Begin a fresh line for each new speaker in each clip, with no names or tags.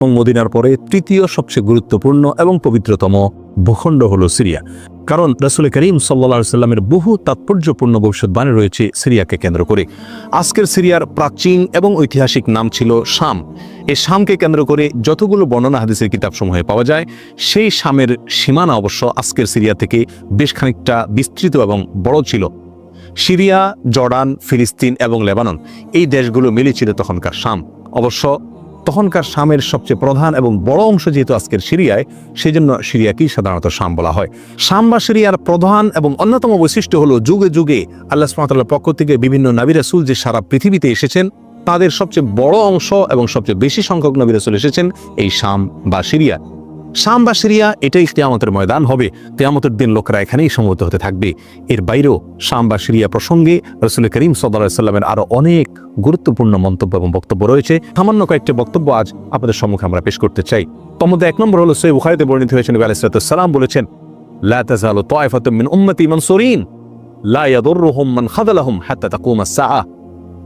এবং মদিনার পরে তৃতীয় সবচেয়ে গুরুত্বপূর্ণ এবং পবিত্রতম ভূখণ্ড হলো সিরিয়া। কারণ রাসূল করিম সাল্লাল্লাহু আলাইহি সাল্লামের বহু তাৎপর্যপূর্ণ ভবিষ্যৎবাণী রয়েছে সিরিয়াকে কেন্দ্র করে। আজকের সিরিয়ার প্রাচীন এবং ঐতিহাসিক নাম ছিল শাম। এই শামকে কেন্দ্র করে যতগুলো বর্ণনা হাদিসের কিতাবসমূহে পাওয়া যায়, সেই শামের সীমানা অবশ্য আজকের সিরিয়া থেকে বেশ খানিকটা বিস্তৃত এবং বড় ছিল। সিরিয়া, জর্ডান, ফিলিস্তিন এবং লেবানন এই দেশগুলো মিলে ছিল তখনকার শাম। অবশ্য তখনকার শামের সবচেয়ে প্রধান এবং বড় অংশ যেহেতু আজকের সিরিয়ায়, সেই জন্য সিরিয়াকেই সাধারণত শাম বলা হয়। শাম বা সিরিয়ার প্রধান এবং অন্যতম বৈশিষ্ট্য হলো যুগে যুগে আল্লাহ সুবহানাহু ওয়া তাআলার পক্ষ থেকে বিভিন্ন নবী রাসূল যে সারা পৃথিবীতে এসেছেন, তাদের সবচেয়ে বড় অংশ এবং সবচেয়ে বেশি সংখ্যক নবী রাসূল এসেছেন এই শাম বা সিরিয়া। শাম বা সিরিয়া এটাই কিয়ামতের ময়দান হবে। কিয়ামতের দিন লোকেরা এখানেই সমবেত হতে থাকবে। এর বাইরেও শাম বা সিরিয়া প্রসঙ্গে রাসূল করিম সাল্লাল্লাহু আলাইহি সাল্লামের আরো অনেক গুরুত্বপূর্ণ মন্তব্য এবং বক্তব্য রয়েছে। সামান্য কয়েকটি বক্তব্য আজ আপনাদের সম্মুখে আমরা পেশ করতে চাই। তার মধ্যে এক নম্বর হলো সহিহ বুখারীতে বর্ণিত হয়েছে, নবী আলাইহিস সালাম বলেছেন, লা তাযালু তায়ফাতুম মিন উম্মতি মানসুরিন লা ইয়াদুররুহুম মান খাযালাহুম হাত্তা তাকুমাস সাআহ।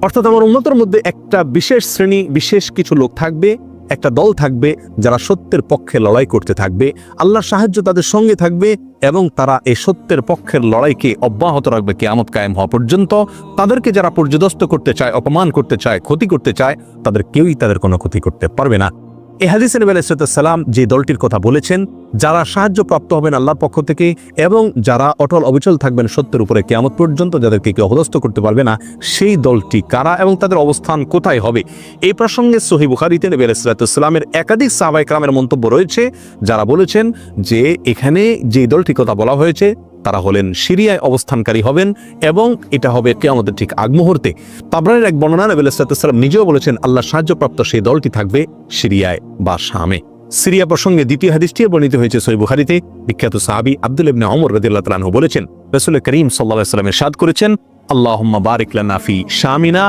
অর্থাৎ আমার উম্মতের মধ্যে একটা বিশেষ শ্রেণী, বিশেষ কিছু লোক থাকবে, একটা দল থাকবে যারা সত্যের পক্ষে লড়াই করতে থাকবে, আল্লাহর সাহায্য তাদের সঙ্গে থাকবে এবং তারা এই সত্যের পক্ষের লড়াইকে অব্যাহত রাখবে কিয়ামত কায়েম হওয়া পর্যন্ত। তাদেরকে যারা পর্যদস্ত করতে চায়, অপমান করতে চায়, ক্ষতি করতে চায়, তাদের কেউই তাদের কোনো ক্ষতি করতে পারবে না। এই হাদিসে নবী আলাইহিস সালাম যে দলটির কথা বলেছেন, যারা সাহায্য প্রাপ্ত হবেন আল্লাহর পক্ষ থেকে এবং যারা অটল অবিচল থাকবেন সত্যের উপরে কিয়ামত পর্যন্ত, যাদেরকে কেউ অপদস্থ করতে পারবে না, সেই দলটি কারা এবং তাদের অবস্থান কোথায় হবে, এই প্রসঙ্গে সহিহ বুখারীতে নবী আলাইহিস সালামের একাধিক সাহাবায়ে কেরামের মন্তব্য রয়েছে, যারা বলেছেন যে এখানে যে দলটির কথা বলা হয়েছে তারা হলেন সিরিয়ায় অবস্থানকারী হবেন এবং এটা হবে কিয়ামতের ঠিক আগ মুহূর্তে। তাবরানির এক বর্ণনা নবী আলাইহিস সালাম নিজেও বলেছেন আল্লাহর সাহায্যপ্রাপ্ত সেই দলটি থাকবে সিরিয়ায় বা শামে। সিরিয়া প্রসঙ্গে দ্বিতীয় হাদিসটি বর্ণিত হয়েছে সহিহ বুখারীতে। বিখ্যাত সাহাবী আব্দুল্লাহ ইবনে ওমর রাদিয়াল্লাহু তাআলা আনহু বলেছেন, রাসূল করিম সাল্লাল্লাহু আলাইহি ওয়াসাল্লাম ইরশাদ করেছেন, আল্লাহুম্মা বারিক লানা ফি শামিনা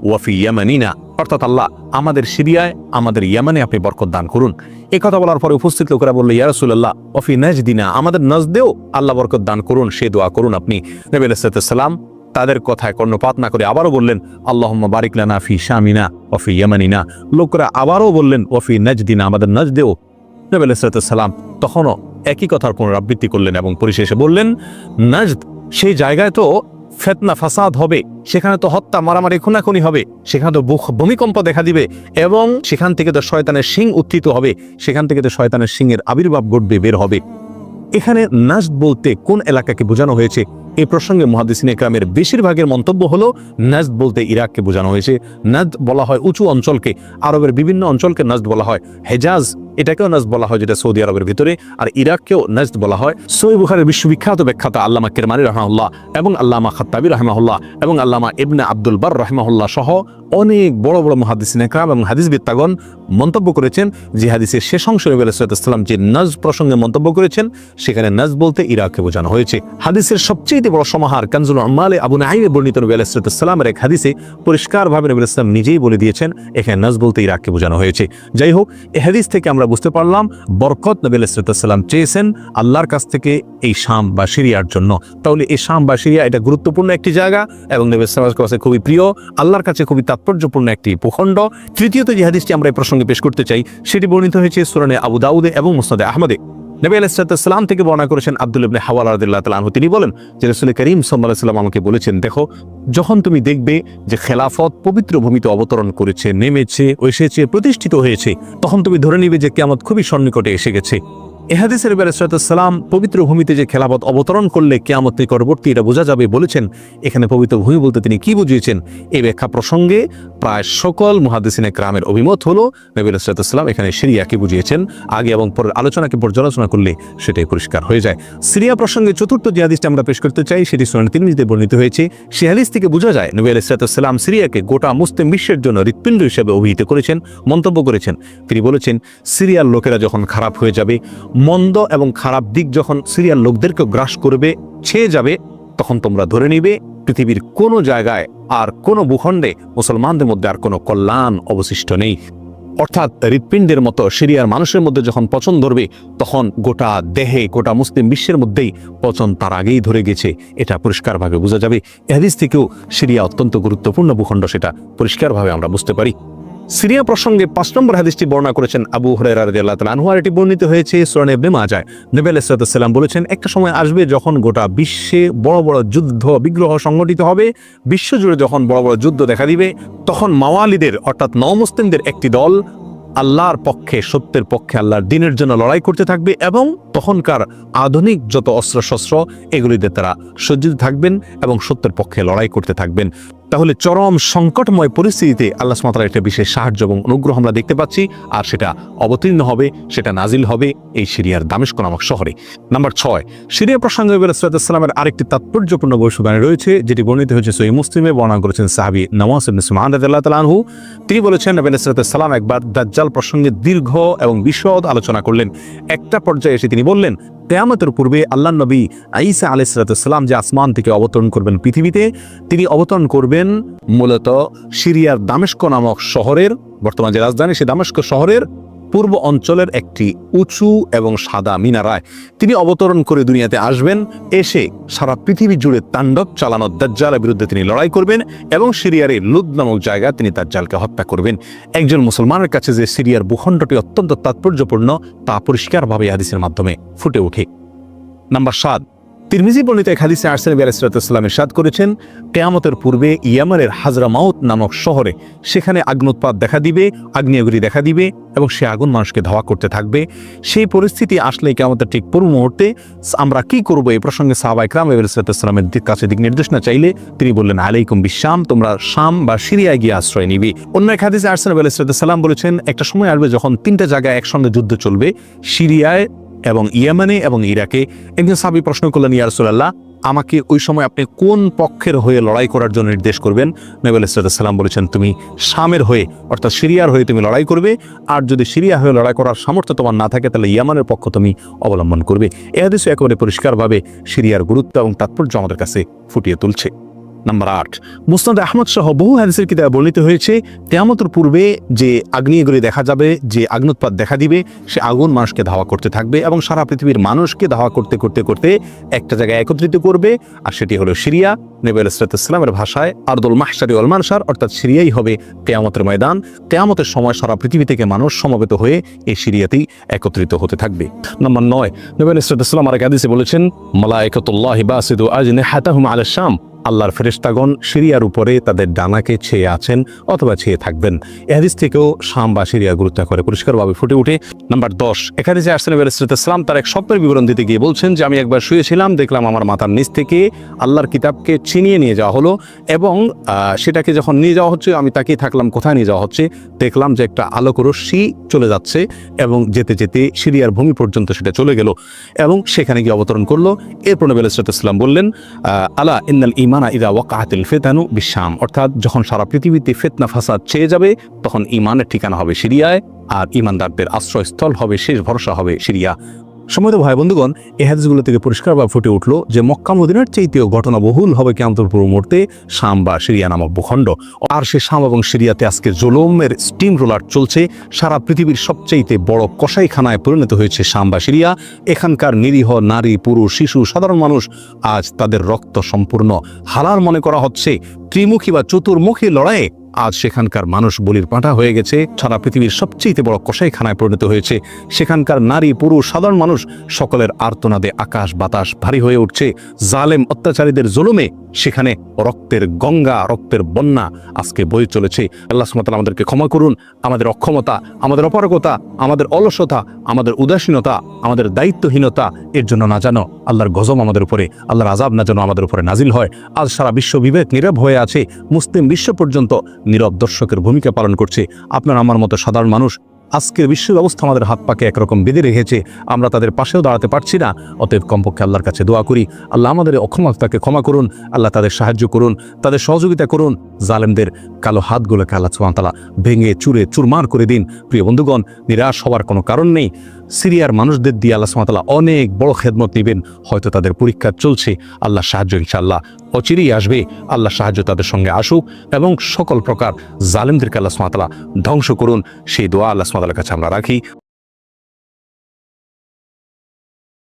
ওয়া ফি ইয়ামানিনা। অর্থাৎ আল্লাহ আমাদের সিরিয়ায়, আমাদের ইয়ামানে আপনি বরকত দান করুন। এই কথা বলার পরে উপস্থিত লোকেরা বলল, ইয়া রাসূলুল্লাহ ওয়া ফি নাজদিনা, আমাদের নজদেও আল্লাহ বরকত দান করুন, সে দোয়া করুন আপনি। নবী আলাইহিস সালাম তাদের কথায় কর্ণপাত না করে আবারও বললেন, আল্লাহুম্মা বারিক লানা ফি শামিনা ওয়া ফি ইয়ামানিনা। লোকেরা আবারও বললেন, ওয়া ফি নাজদিনা, আমাদের নজদেও। নবী আলাইহিস সালাম তখনও একই কথার পুনরাবৃত্তি করলেন এবং পরিশেষে বললেন, নাজদ সেই জায়গায় তো ফিতনা ফাসাদ হবে, সেখানে তো হত্যা মারামারি খুনাখুনি হবে, সেখানে তো ভূমিকম্প দেখা দিবে এবং সেখান থেকে তো শয়তানের শিং উত্থিত হবে, সেখান থেকে তো শয়তানের শিংয়ের আবির্ভাব ঘটবে, বের হবে। এখানে নাজদ বলতে কোন এলাকাকে বোঝানো হয়েছে? এই প্রসঙ্গে মুহাদ্দিসিনে কেরামের বেশিরভাগের মন্তব্য হলো নাজদ বলতে ইরাককে বোঝানো হয়েছে। নাজদ বলা হয় উঁচু অঞ্চলকে, আরবের বিভিন্ন অঞ্চলকে নাজদ বলা হয়। হেজাজ এটাকেও নাজদ বলা হয়, যেটা সৌদি আরবের ভিতরে, আর ইরাককেও নাজদ বলা হয়। সহিহ বুখারীর বিশ্ববিখ্যাত ব্যাখ্যাতা আল্লামা কিরমানী রাহিমাহুল্লাহ এবং আল্লামা খাত্তাবী রাহিমাহুল্লাহ এবং আল্লামা ইবনে আব্দুল বার রাহিমাহুল্লাহ সহ অনেক বড় বড় মুহাদ্দিসিনে কেরাম এবং হাদিসবিদগণ মন্তব্য করেছেন যে হাদিসের শেষ অংশে নবী আলাইহিস সালাম যে নাজদ প্রসঙ্গে মন্তব্য করেছেন, সেখানে নাজদ বলতে ইরাককে বোঝানো হয়েছে। হাদিসের সবচেয়ে বড় সমাহার কানজুল উম্মালে আবু নাঈমে বর্ণিত নবী আলাইহিস সালামের এক হাদিসে পরিষ্কারভাবে নবী আলাইহিস সালাম নিজেই বলে দিয়েছেন এখানে নাজদ বলতে ইরাককে বোঝানো হয়েছে। যাই হোক, এই হাদিস থেকে আমরা বুঝতে পারলাম বরকত নবী আলাইহিস সালাম চেয়েছেন আল্লাহর কাছ থেকে এই শাম বা সিরিয়ার জন্য। তাহলে এই শাম বা সিরিয়া এটা গুরুত্বপূর্ণ একটি জায়গা এবং নবী আলাইহিস সালামের কাছে খুবই প্রিয়, আল্লাহর কাছে খুবই তাৎপর্যপূর্ণ একটি ভূখণ্ড। তৃতীয়ত যে হাদিসটি আমরা এই প্রসঙ্গে পেশ করতে চাই, সেটি বর্ণিত হয়েছে সুনানে আবু দাউদে এবং মুসনাদে আহমদে। নবী আলাইহিস সালাম থেকে বর্ণনা করেছেন আব্দুল্লাহ ইবনে হাওয়ালা রাদিয়াল্লাহু তাআলা আনহু, তিনি বলেন যে রাসূল করিম সাল্লাল্লাহু আলাইহি ওয়াসাল্লাম আমাকে বলেছেন, দেখো যখন তুমি দেখবে যে খেলাফত পবিত্র ভূমিতে অবতরণ করেছে, নেমেছে, এসেছে, প্রতিষ্ঠিত হয়েছে, তখন তুমি ধরে নিবে যে কিয়ামত খুবই সন্নিকটে এসে গেছে। এই হাদিসে নবী আলাইহিস সালাম পবিত্র ভূমিতে যে খেলাফত অবতরণ করলে কিয়ামত নিকটবর্তী এটা বোঝা যাবে বলেছেন। এখানে পবিত্র ভূমি বলতে তিনি কি বুঝিয়েছেন, এই ব্যাখ্যা প্রসঙ্গে প্রায় সকল মুহাদ্দিসিনে কেরামের অভিমত হলো নবী আলাইহিস সালাম এখানে সিরিয়াকে বুঝিয়েছেন। আগে এবং পরের আলোচনাকে পর্যালোচনা করলে সেটাই পরিষ্কার হয়ে যায়। সিরিয়া প্রসঙ্গে চতুর্থ যে হাদিসটা আমরা পেশ করতে চাই, সেটি সুনান তিরমিজিতে বর্ণিত হয়েছে। সেই হাদিস থেকে বোঝা যায় নবী আলাইহিস সালাম সিরিয়াকে গোটা মুসলিম বিশ্বের জন্য হৃৎপিণ্ড হিসেবে অভিহিত করেছেন, মন্তব্য করেছেন। তিনি বলেছেন, সিরিয়ার লোকেরা যখন খারাপ হয়ে যাবে, মন্দ এবং খারাপ দিক যখন সিরিয়ার লোকদেরকে গ্রাস করবে, ছেয়ে যাবে, তখন তোমরা ধরে নিবে পৃথিবীর কোনো জায়গায় আর কোনো ভূখণ্ডে মুসলমানদের মধ্যে আর কোনো কল্যাণ অবশিষ্ট নেই। অর্থাৎ হৃৎপিণ্ডের মতো সিরিয়ার মানুষের মধ্যে যখন পচন ধরবে, তখন গোটা দেহে, গোটা মুসলিম বিশ্বের মধ্যেই পচন তার আগেই ধরে গেছে, এটা পরিষ্কারভাবে বোঝা যাবে। এই হাদিস থেকেও সিরিয়া অত্যন্ত গুরুত্বপূর্ণ ভূখণ্ড, সেটা পরিষ্কারভাবে আমরা বুঝতে পারি। সিরিয়া প্রসঙ্গে 5 নম্বর হাদিসটি বর্ণনা করেছেন আবু হুরায়রা রাদিয়াল্লাহু তাআলা আনহু, আর এটি বর্ণিত হয়েছে সূরা ইবনে মাজাহ। নবী আলাইহিস সালাম বলেছেন, একটা সময় আসবে যখন গোটা বিশ্বে বড় বড় যুদ্ধ বিগ্রহ সংঘটিত হবে, বিশ্বজুড়ে যখন বড় বড় যুদ্ধ দেখা দিবে, তখন মাওয়ালিদের অর্থাৎ নওমুসলিমদের একটি দল আল্লাহর পক্ষে, সত্যের পক্ষে, আল্লাহর দ্বীনের জন্য লড়াই করতে থাকবে এবং তখনকার আধুনিক যত অস্ত্রশস্ত্র এগুলিতে তারা সজ্জিত থাকবেন এবং সত্যের পক্ষে লড়াই করতে থাকবেন। তাহলে চরম সংকটময় পরিস্থিতিতে আল্লাহ সুবহানাহু ওয়া তাআলার একটা বিশেষ সাহায্য এবং অনুগ্রহ আমরা দেখতে পাচ্ছি, আর সেটা অবতীর্ণ হবে, সেটা নাজিল হবে এই সিরিয়ার দামেস্ক নামক শহরে। নাম্বার 6, সিরিয়া প্রসঙ্গে নবী সাল্লাল্লাহু আলাইহি ওয়াসাল্লামের আরেকটি তাৎপর্যপূর্ণ ভবিষ্যৎবাণী রয়েছে, যেটি বর্ণিত হয়েছে সহিহ মুসলিমে। বর্ণনা করেছেন সাহাবী নওয়াস ইবনে সুমাআন রাদিয়াল্লাহু তাআলা আনহু। তিনি বলেছেন, নবী সাল্লাল্লাহু আলাইহি ওয়াসাল্লাম একবার দাজ্জাল প্রসঙ্গে দীর্ঘ এবং বিশদ আলোচনা করলেন। একটা পর্যায়ে এসে তিনি বললেন, কিয়ামতের পূর্বে আল্লাহর নবী ঈসা আলাইহিস সালাম যে আসমান থেকে অবতরণ করবেন পৃথিবীতে, তিনি অবতরণ করবেন মূলত সিরিয়ার দামেস্ক নামক শহরের, বর্তমান যে রাজধানী সেই দামেস্ক শহরের পূর্ব অঞ্চলের একটি উঁচু এবং সাদা মিনারায় তিনি অবতরণ করে দুনিয়াতে আসবেন। এসে সারা পৃথিবী জুড়ে তাণ্ডব চালানো দাজ্জালের বিরুদ্ধে তিনি লড়াই করবেন এবং সিরিয়ার এই লুদ নামক জায়গায় তিনি দাজ্জালকে হত্যা করবেন। একজন মুসলমানের কাছে যে সিরিয়ার ভূখণ্ডটি অত্যন্ত তাৎপর্যপূর্ণ তা পরিষ্কারভাবে হাদিসের মাধ্যমে ফুটে ওঠে। নাম্বার 7, তিরমিজি বর্ণিত এক হাদিসে নবী আলাইহিস সালাম ইরশাদ করেছেন, কিয়ামতের পূর্বে ইয়ামানের হাজরামাউত নামক শহরে সেখানে আগ্নোৎপাত দেখা দিবে, আগ্নেয়গিরি দেখা দিবে এবং সে আগুন মানুষকে ধাওয়া করতে থাকবে। সেই পরিস্থিতি আসলে কিয়ামতের ঠিক পূর্ব মুহূর্তে আমরা কি করব, এই প্রসঙ্গে সাহাবা ইকরাম নবী আলাইহিস সালামের কাছে দিক নির্দেশনা চাইলে তিনি বললেন, আলাইকুম বিশাম, তোমরা শাম বা সিরিয়ায় গিয়ে আশ্রয় নিবে। অন্য এক হাদিসে নবী আলাইহিস সালাম বলেছেন, একটা সময় আসবে যখন 3টা জায়গায় একসঙ্গে যুদ্ধ চলবে, সিরিয়ায় এবং ইয়েমেনে এবং ইরাকে। একজন সাহাবী প্রশ্ন করলেন, ইয়া রাসূলুল্লাহ, আমাকে ওই সময় আপনি কোন পক্ষের হয়ে লড়াই করার জন্য নির্দেশ করবেন? নবী আলাইহিস সালাম বলেছেন, তুমি শামের হয়ে অর্থাৎ সিরিয়ার হয়ে তুমি লড়াই করবে, আর যদি সিরিয়া হয়ে লড়াই করার সামর্থ্য তোমার না থাকে তাহলে ইয়ামানের পক্ষ তুমি অবলম্বন করবে। এই হাদিসে একেবারে পরিষ্কারভাবে সিরিয়ার গুরুত্ব এবং তাৎপর্য আমাদের কাছে ফুটিয়ে তুলছে। নাম্বার 8, মুসনাদ আহমদ সহ বহু হাদিসের কিতাবে বর্ণিত হয়েছে, কিয়ামতের পূর্বে যে আগ্নেয়গিরি দেখা যাবে, যে আগ্নোৎপাত দেখা দিবে, সে আগুন মানুষকে ধাওয়া করতে থাকবে এবং সারা পৃথিবীর মানুষকে ধাওয়া করতে করতে করতে একটা জায়গায় একত্রিত করবে, আর সেটি হলো সিরিয়া। নবী আলাইহিস সালামের ভাষায় আরদুল মাহশারি ওয়াল মানশার, অর্থাৎ সিরিয়াই হবে কিয়ামতের ময়দান। কিয়ামতের সময় সারা পৃথিবী থেকে মানুষ সমবেত হয়ে এই সিরিয়াতেই একত্রিত হতে থাকবে। নাম্বার 9, নবী আলাইহিস সালাম আরেক হাদিসে বলেছেন, মালায়েকাতুল্লাহি বাসিদু আজনিহাতাহুম আলা শাম, আল্লাহর ফেরেশতাগণ সিরিয়ার উপরে তাদের ডানাকে ছেয়ে আছেন অথবা ছেয়ে থাকবেন। এই হাদিস থেকেও শাম বা সিরিয়া গুরুত্ব করে পরিষ্কারভাবে ফুটে ওঠে। নাম্বার 10, এখানে যে আসলে নবী আলাইহিস সালাম তার এক স্বপ্নের বিবরণ দিতে গিয়ে বলছেন যে, আমি একবার শুয়েছিলাম, দেখলাম আমার মাথার নিচ থেকে আল্লাহর কিতাবকে ছিনিয়ে নিয়ে যাওয়া হলো এবং সেটাকে যখন নিয়ে যাওয়া হচ্ছে আমি তাকিয়ে থাকলাম কোথায় নিয়ে যাওয়া হচ্ছে। দেখলাম যে একটা আলোক রশ্মি চলে যাচ্ছে এবং যেতে যেতে সিরিয়ার ভূমি পর্যন্ত সেটা চলে গেল এবং সেখানে গিয়ে অবতরণ করলো। এরপর নবী আলাইহিস সালাম বললেন, আলা ইন্নাল ইমানা ইযা ওয়াকাআতিল ফিতানু বিশাম, অর্থাৎ যখন সারা পৃথিবীতে ফিতনা ফাসাদ ছেয়ে যাবে তখন ইমানের ঠিকানা হবে সিরিয়ায়, আর ইমানদারদের আশ্রয়স্থল হবে, শেষ ভরসা হবে সিরিয়া। সম্মানিত ভাই বন্ধুগণ, এই হাদিসগুলো থেকে পরিষ্কারভাবে ফুটে উঠলো যে মক্কা মদিনার চাইতেও ঘটনাবহুল হবে কিয়ামতের পূর্ব মুহূর্তে শাম বা সিরিয়া নামক ভূখণ্ড। আর সে শাম এবং সিরিয়াতে আজকে জুলুমের স্টিম রোলার চলছে। সারা পৃথিবীর সবচাইতে বড় কসাইখানায় পরিণত হয়েছে শাম বা সিরিয়া। এখানকার নিরীহ নারী, পুরুষ, শিশু, সাধারণ মানুষ আজ তাদের রক্ত সম্পূর্ণ হালাল মনে করা হচ্ছে। ত্রিমুখী বা চতুর্মুখী লড়াইয়ে আজ সেখানকার মানুষ বলির পাঁঠা হয়ে গেছে। সারা পৃথিবীর সবচেয়ে বড় কসাইখানায় পরিণত হয়েছে। সেখানকার নারী, পুরুষ, সাধারণ মানুষ সকলের আর্তনাদে আকাশ বাতাস ভারী হয়ে উঠছে। জালেম অত্যাচারীদের জুলুমে সেখানে রক্তের গঙ্গা, রক্তের বন্যা আজকে বয়ে চলেছে। আল্লাহ সুবহানাহু ওয়া তাআলা আমাদেরকে ক্ষমা করুন। আমাদের অক্ষমতা, আমাদের অপারগতা, আমাদের অলসতা, আমাদের উদাসীনতা, আমাদের দায়িত্বহীনতা এর জন্য না জানো আল্লাহর গজব আমাদের উপরে, আল্লাহর আযাব না যেন আমাদের উপরে নাজিল হয়। আজ সারা বিশ্ব বিবেক নীরব হয়ে আছে। মুসলিম বিশ্ব পর্যন্ত নীরব দর্শকের ভূমিকা পালন করছে। আপনার আমার মতো সাধারণ মানুষ আজকের বিশ্ব ব্যবস্থা আমাদের হাত পাকে একরকম বেঁধে রেখেছে। আমরা তাদের পাশেও দাঁড়াতে পারছি না। অতএব কমপক্ষে আল্লাহর কাছে দোয়া করি, আল্লাহ আমাদের অক্ষমতাকে ক্ষমা করুন, আল্লাহ তাদের সাহায্য করুন, তাদের সহযোগিতা করুন। জালেমদের কালো হাতগুলোকে আল্লাহ সুবহানাহু ওয়া তাআলা ভেঙে চুরে চুরমার করে দিন। প্রিয় বন্ধুগণ, নিরাশ হওয়ার কোনো কারণ নেই। সিরিয়ার মানুষদের দিয়ে আল্লাহ সুবহানাহু ওয়া তাআলা অনেক বড় খেদমত নেবেন। হয়তো তাদের পরীক্ষা চলছে, আল্লাহ সাহায্য ইনশাআল্লাহ অচিরেই আসবে। আল্লাহ সাহায্য তাদের সঙ্গে আসুক এবং সকল প্রকার জালেমদেরকে আল্লাহ সুবহানাহু ওয়া তাআলা ধ্বংস করুন। সেই দোয়া আল্লাহ সুবহানাহু ওয়া তাআলার কাছে আমরা রাখি।